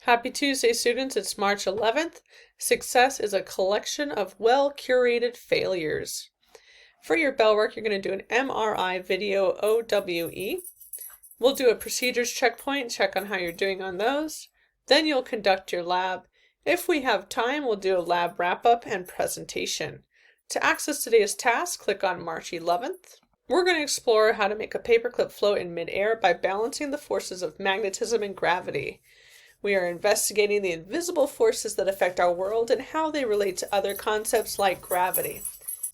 Happy Tuesday, students. It's March 11th. Success is a collection of well-curated failures. For your bell work, you're going to do an MRI video OWE. We'll do a procedures checkpoint, check on how you're doing on those. Then you'll conduct your lab. If we have time, we'll do a lab wrap-up and presentation. To access today's task, click on March 11th. We're going to explore how to make a paperclip float in midair by balancing the forces of magnetism and gravity. We are investigating the invisible forces that affect our world and how they relate to other concepts like gravity.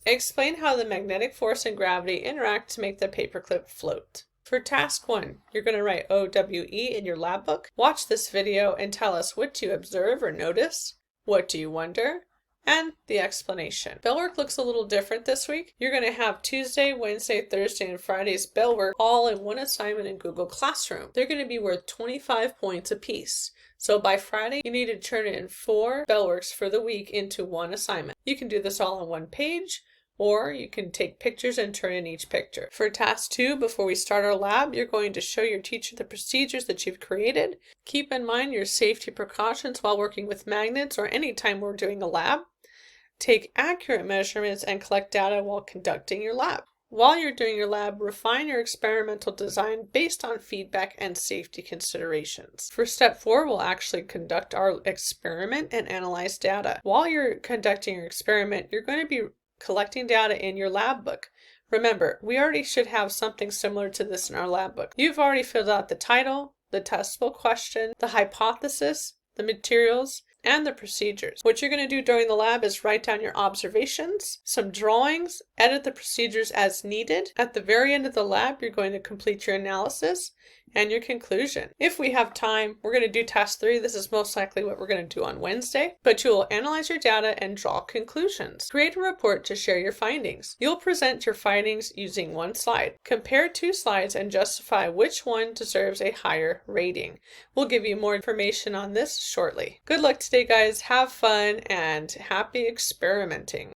Explain how the magnetic force and gravity interact to make the paperclip float. For task 1, you're going to write OWE in your lab book. Watch this video and tell us what you observe or notice, what do you wonder, and the explanation. Bell work looks a little different this week. You're going to have Tuesday, Wednesday, Thursday, and Friday's bell work all in one assignment in Google Classroom. They're going to be worth 25 points apiece. So by Friday, you need to turn in 4 bell works for the week into one assignment. You can do this all on one page, or you can take pictures and turn in each picture. For task 2, before we start our lab, you're going to show your teacher the procedures that you've created. Keep in mind your safety precautions while working with magnets or anytime we're doing a lab. Take accurate measurements and collect data while conducting your lab. While you're doing your lab, refine your experimental design based on feedback and safety considerations. For step 4, we'll actually conduct our experiment and analyze data. While you're conducting your experiment, you're going to be collecting data in your lab book. Remember, we already should have something similar to this in our lab book. You've already filled out the title, the testable question, the hypothesis, the materials, and the procedures. What you're going to do during the lab is write down your observations, some drawings, edit the procedures as needed. At the very end of the lab, you're going to complete your analysis and your conclusion. If we have time, we're going to do task 3. This is most likely what we're going to do on Wednesday, but you will analyze your data and draw conclusions. Create a report to share your findings. You'll present your findings using one slide. Compare 2 slides and justify which one deserves a higher rating. We'll give you more information on this shortly. Good luck today, guys. Have fun and happy experimenting.